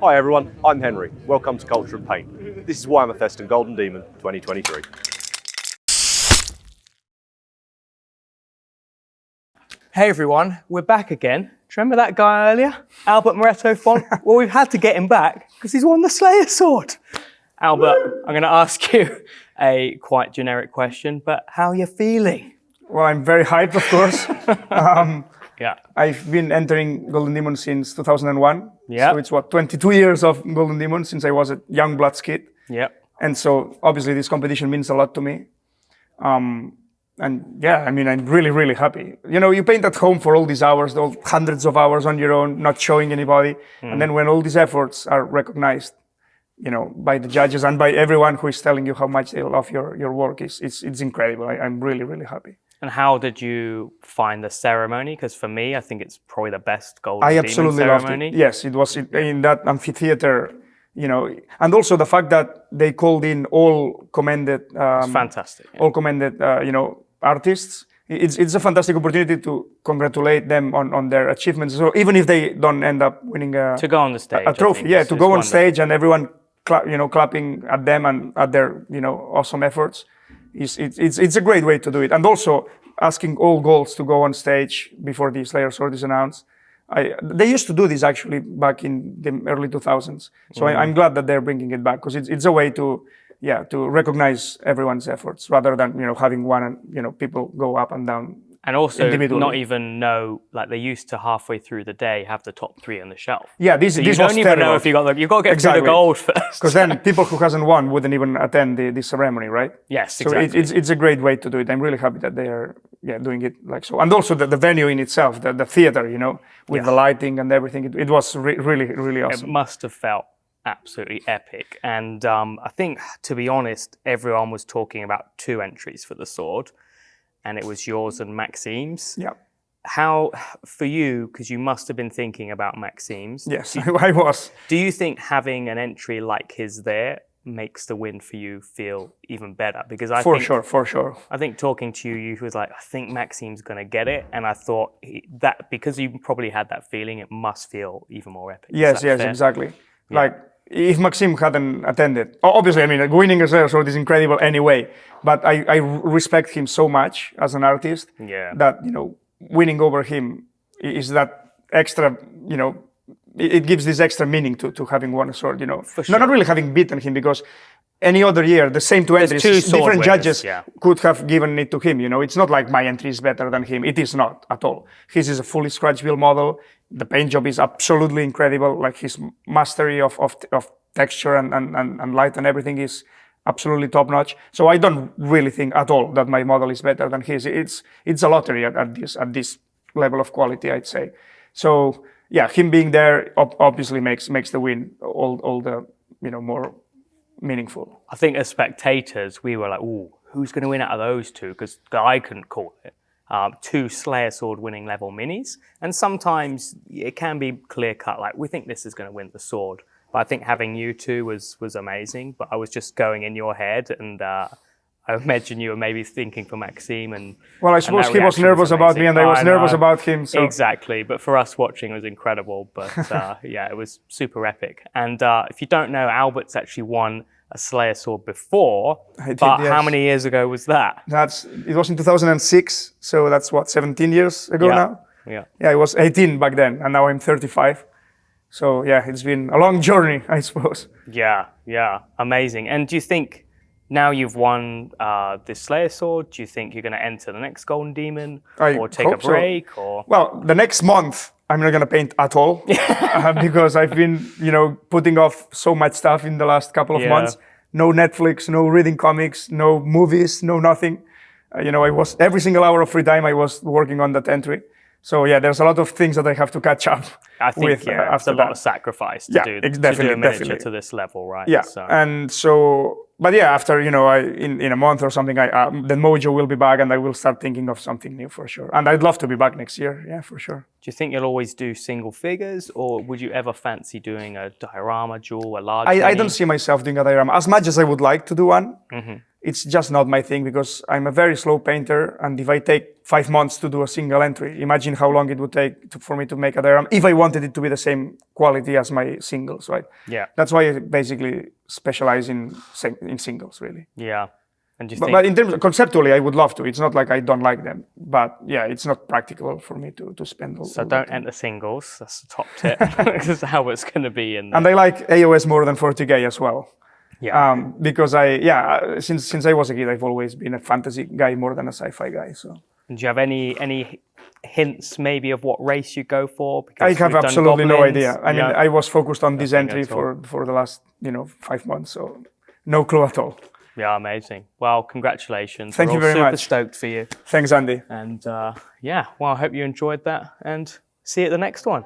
Hi everyone, I'm Henry. Welcome to Culture and Paint. This is Fest and Golden Demon 2023. Hey everyone, we're back again. Do you remember that guy earlier? Albert Moreto font? Well, we've had to get him back because he's won the Slayer sword. Albert, I'm going to ask you a quite generic question, but how are you feeling? Well, I'm very hyped, of course. Yeah. I've been entering Golden Demon since 2001. Yeah. So it's 22 years of Golden Demon since I was a young Bloods kid. Yeah. And so obviously this competition means a lot to me. And yeah, I mean, I'm really, really happy. You know, you paint at home for all these hours, hundreds of hours on your own, not showing anybody. And then when all these efforts are recognized, you know, by the judges and by everyone who is telling you how much they love your work, it's incredible. I'm really, really happy. And how did you find the ceremony? Because for me, I think it's probably the best Golden I Demon absolutely ceremony. loved it. Yes, it was in that amphitheater, you know, and also the fact that they called in all commended, It's fantastic. Yeah. all commended, you know, artists. It's a fantastic opportunity to congratulate them on their achievements. So even if they don't end up winning To go on the stage, a trophy, I think to is go on wonderful. stage and everyone, clapping at them and at their, you know, awesome efforts. It's a great way to do it. And also asking all girls to go on stage before the Slayer sword is announced. They used to do this actually back in the early 2000s. So I'm glad that they're bringing it back because it's a way to recognize everyone's efforts rather than, you know, having one, you know, people go up and down. And also individually. not even know, like they used to halfway through the day have the top three on the shelf. Yeah, this So was you don't even terrible. know if you've got you've got to get Exactly. through the gold first. Because then people who hasn't won wouldn't even attend the ceremony, right? Yes, So exactly. it's a great way to do it. I'm really happy that they are doing it like so. And also the venue in itself, the theater, you know, with the lighting and everything, it was really, really It awesome. must have felt absolutely epic. And I think, to be honest, everyone was talking about two entries for the sword, and it was yours and Maxime's. Yeah. How, for you, because you must have been thinking about Maxime's. Yes, I was. Do you think having an entry like his there makes the win for you feel even better? Because I think, For sure. I think talking to you, you was like, I think Maxime's going to get it. And I thought that because you probably had that feeling, it must feel even more epic. Is Yes, that fair? exactly. Yeah. Like, if Maxime hadn't attended, obviously, I mean, winning a Slayer sword is incredible anyway, but I respect him so much as an artist that, you know, winning over him is that extra, you know, it gives this extra meaning to having won a sword, you know. For sure. Not really having beaten him, because any other year, the same two entries, two sword different winners, judges could have given it to him, you know. It's not like my entry is better than him. It is not at all. His is a fully scratch build model. The paint job is absolutely incredible. Like his mastery of texture and light and everything is absolutely top notch. So I don't really think at all that my model is better than his. It's a lottery at this level of quality, I'd say. So yeah, him being there obviously makes the win all the, you know, more meaningful. I think as spectators, we were like, ooh, who's going to win out of those two? Because I couldn't call it. Two Slayer sword winning level minis. And sometimes it can be clear cut, like we think this is going to win the sword. But I think having you two was amazing. But I was just going in your head, and I imagine you were maybe thinking for Maxime. And well, I suppose he was nervous about me, and I was nervous about him. So. Exactly. But for us watching, it was incredible. But yeah, it was super epic. And if you don't know, Albert's actually won a Slayer sword before. Yes. How many years ago was that? It was in 2006. So that's 17 years ago now. Yeah. Yeah, I was 18 back then, and now I'm 35. So yeah, it's been a long journey, I suppose. Yeah, amazing. And do you think now you've won this Slayer sword, do you think you're going to enter the next Golden Demon or take a break? So. Or well, the next month I'm not going to paint at all because I've been, you know, putting off so much stuff in the last couple of months. No Netflix, no reading comics, no movies, no nothing. You know, every single hour of free time I was working on that entry. So yeah, there's a lot of things that I have to catch up I think with. It's a lot of sacrifice to do a miniature to this level, right? Yeah, so. And so, but yeah, after, you know, in a month or something, the mojo will be back, and I will start thinking of something new for sure. And I'd love to be back next year, yeah, for sure. Do you think you'll always do single figures, or would you ever fancy doing a diorama jewel, a large? I don't see myself doing a diorama as much as I would like to do one. it's just not my thing because I'm a very slow painter, and if I take 5 months to do a single entry, imagine how long it would take for me to make a diorama if I wanted it to be the same quality as my singles, right? Yeah. That's why I basically specialize in singles, really. Yeah. And do you But in terms of conceptually, I would love to. It's not like I don't like them, but yeah, it's not practical for me to spend all. So all don't that enter singles. That's the top tip. This is how it's going to be in there. And I like AOS more than 40K as well. Yeah. Because since I was a kid, I've always been a fantasy guy more than a sci-fi guy. So. And do you have any hints maybe of what race you go for? Because I have we've done absolutely no goblins. idea. I mean, I was focused on this Nothing entry at all. for the last 5 months, so no clue at all. Yeah, amazing. Well, congratulations. Thank We're you all very super much. stoked for you. Thanks, Andy. And yeah, well, I hope you enjoyed that and see you at the next one.